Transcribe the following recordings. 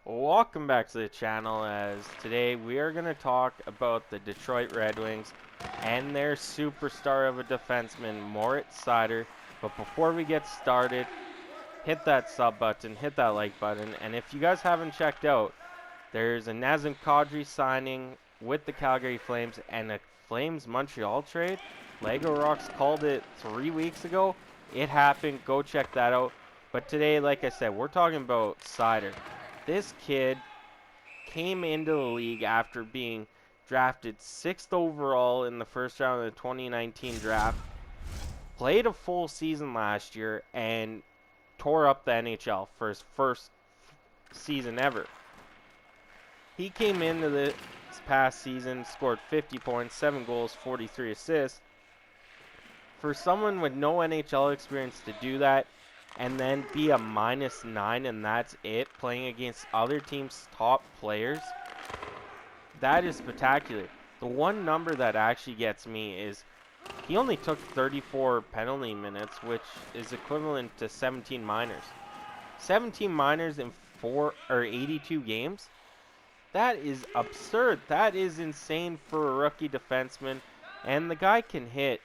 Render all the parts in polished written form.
Welcome back to the channel, as today we are going to talk about the Detroit Red Wings and their superstar of a defenseman, Moritz Seider. But before we get started, hit that sub button, hit that like button, and if you guys haven't checked out, there's a Nazem Kadri signing with the Calgary Flames and a Flames Montreal trade. Lego Rocks called it 3 weeks ago. It happened. Go check that out. But today, like I said, we're talking about Seider. This kid came into the league after being drafted 6th overall in the first round of the 2019 draft, played a full season last year, and tore up the NHL for his first season ever. He came into this past season, scored 50 points, 7 goals, 43 assists. For someone with no NHL experience to do that, and then be a -9 and that's it, playing against other teams' top players, that is spectacular. The one number that actually gets me is he only took 34 penalty minutes, which is equivalent to 17 minors. 17 minors in 82 games? That is absurd. That is insane for a rookie defenseman, and the guy can hit.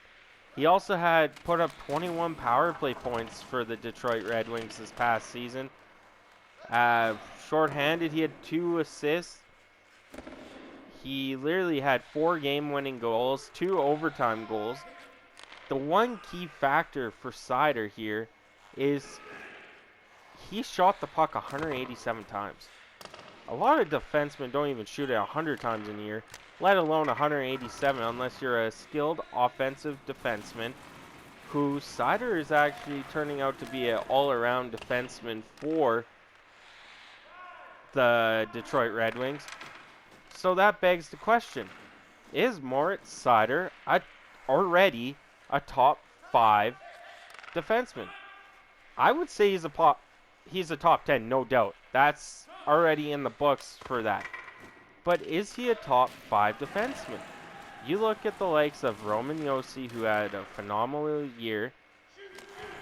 He also had put up 21 power play points for the Detroit Red Wings this past season. Short-handed, he had 2 assists. He literally had 4 game-winning goals, 2 overtime goals. The one key factor for Seider here is he shot the puck 187 times. A lot of defensemen don't even shoot it 100 times in a year, let alone 187, unless you're a skilled offensive defenseman, who Seider is actually turning out to be an all-around defenseman for the Detroit Red Wings. So that begs the question, is Moritz Seider already a top 5 defenseman? I would say he's a top 10, no doubt. That's already in the books for that. But is he a top 5 defenseman? You look at the likes of Roman Josi, who had a phenomenal year,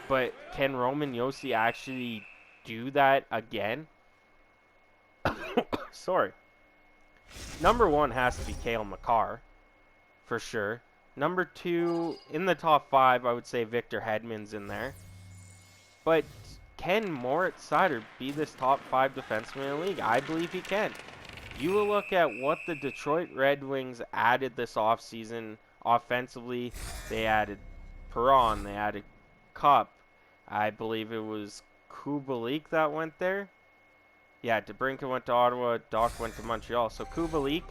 but can Roman Josi actually do that again? Sorry. Number 1 has to be Cale Makar, for sure. Number 2, in the top 5, I would say Victor Hedman's in there. But can Moritz Seider be this top 5 defenseman in the league? I believe he can. You will look at what the Detroit Red Wings added this offseason offensively. They added Perron, they added Cup. I believe it was Kubalik that went there. Yeah, DeBrincat went to Ottawa, Doc went to Montreal. So Kubalik,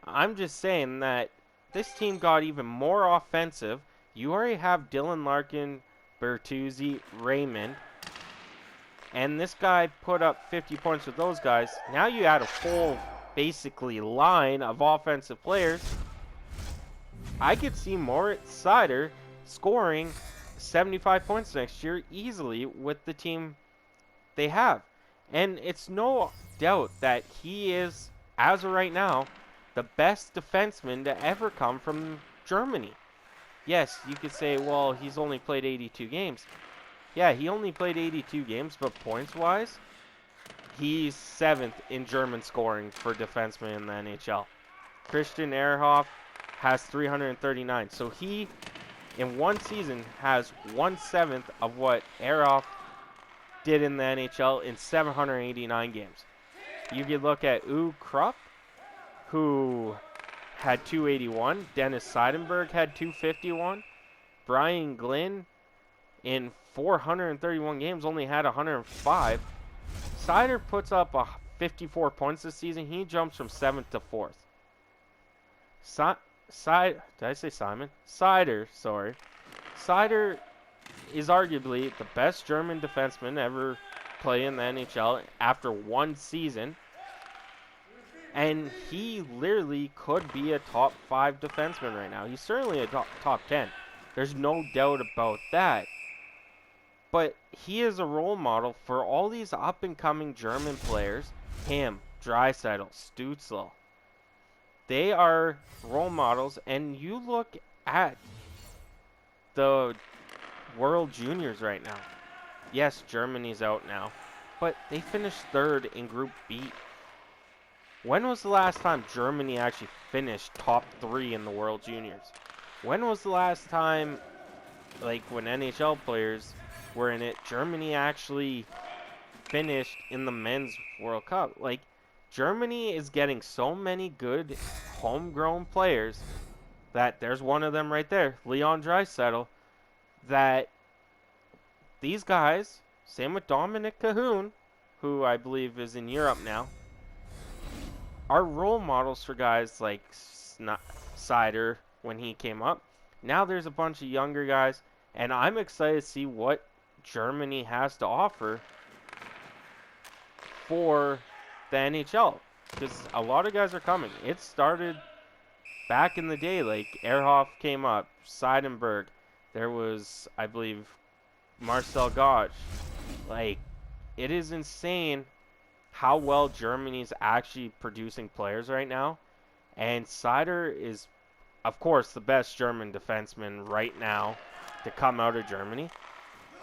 I'm just saying that this team got even more offensive. You already have Dylan Larkin, Bertuzzi, Raymond, and this guy put up 50 points with those guys. Now you add a full, basically, line of offensive players. I could see Moritz Seider scoring 75 points next year easily with the team they have. And it's no doubt that he is, as of right now, the best defenseman to ever come from Germany. Yes, you could say, well, he's only played 82 games. Yeah, he only played 82 games, but points-wise, he's 7th in German scoring for defensemen in the NHL. Christian Ehrhoff has 339. So he, in one season, has 1/7 of what Ehrhoff did in the NHL in 789 games. You could look at Uwe Krupp, who had 281. Dennis Seidenberg had 251. Brian Glynn, in 431 games, only had 105. Seider puts up 54 points this season. He jumps from 7th to 4th. Did I say Simon? Seider, sorry. Seider is arguably the best German defenseman ever play in the NHL after one season. And he literally could be a top 5 defenseman right now. He's certainly a top 10. There's no doubt about that. But he is a role model for all these up-and-coming German players. Him, Draisaitl, Stützle. They are role models. And you look at the World Juniors right now. Yes, Germany's out now. but they finished third in Group B. When was the last time Germany actually finished top 3 in the World Juniors? When was the last time, like when NHL players were in it, Germany actually finished in the Men's World Cup? Like, Germany is getting so many good homegrown players that there's one of them right there, Leon Draisaitl, that these guys, same with Dominic Cahoon, who I believe is in Europe now, are role models for guys like Seider when he came up. Now there's a bunch of younger guys, and I'm excited to see what Germany has to offer for the NHL, because a lot of guys are coming. It started back in the day, like Ehrhoff came up, Seidenberg, there was, I believe, Marcel Gottsch. Like, it is insane how well Germany's actually producing players right now. And Seider is, of course, the best German defenseman right now to come out of Germany.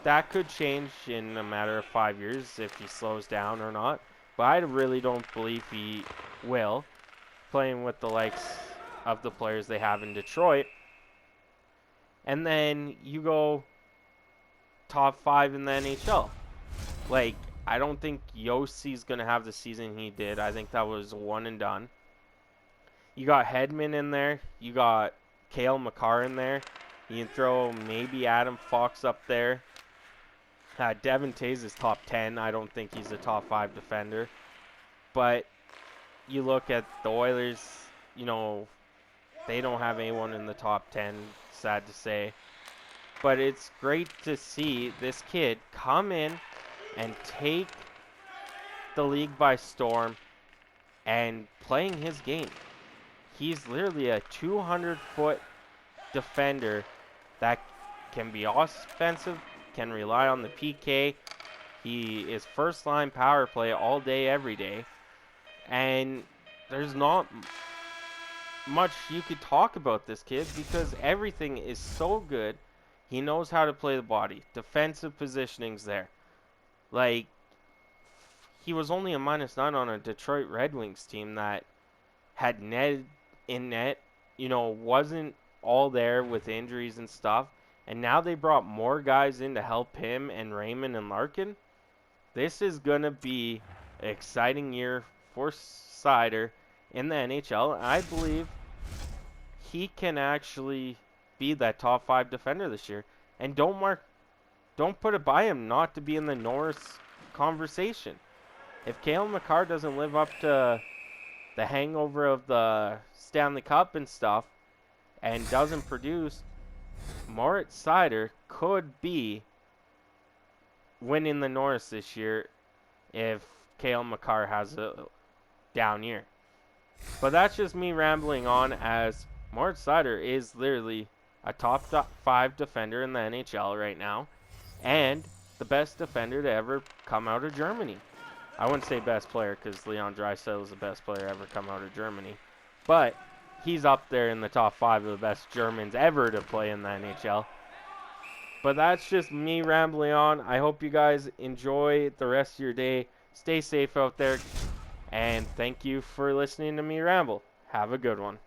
That could change in a matter of 5 years if he slows down or not. But I really don't believe he will, playing with the likes of the players they have in Detroit. And then you go top 5 in the NHL. Like, I don't think Yossi's going to have the season he did. I think that was one and done. You got Hedman in there. You got Cale Makar in there. You can throw maybe Adam Fox up there. Devin Tays is top 10. I don't think he's a top 5 defender. But you look at the Oilers, you know, they don't have anyone in the top 10, sad to say. But it's great to see this kid come in and take the league by storm and playing his game. He's literally a 200-foot defender that can be offensive, can rely on the PK. He is first-line power play all day, every day. And there's not much you could talk about this kid because everything is so good. He knows how to play the body. Defensive positioning's there. Like, he was only a -9 on a Detroit Red Wings team that had Ned in net, you know, wasn't all there with injuries and stuff. And now they brought more guys in to help him and Raymond and Larkin. This is going to be an exciting year for Seider in the NHL. I believe he can actually be that top 5 defender this year. And don't put it by him not to be in the Norris conversation. If Cale Makar doesn't live up to the hangover of the Stanley Cup and stuff and doesn't produce, Moritz Seider could be winning the Norris this year if Cale Makar has a down year. But that's just me rambling on, as Moritz Seider is literally a top 5 defender in the NHL right now and the best defender to ever come out of Germany. I wouldn't say best player because Leon Draisaitl is the best player ever come out of Germany. But he's up there in the top 5 of the best Germans ever to play in the NHL. But that's just me rambling on. I hope you guys enjoy the rest of your day. Stay safe out there. And thank you for listening to me ramble. Have a good one.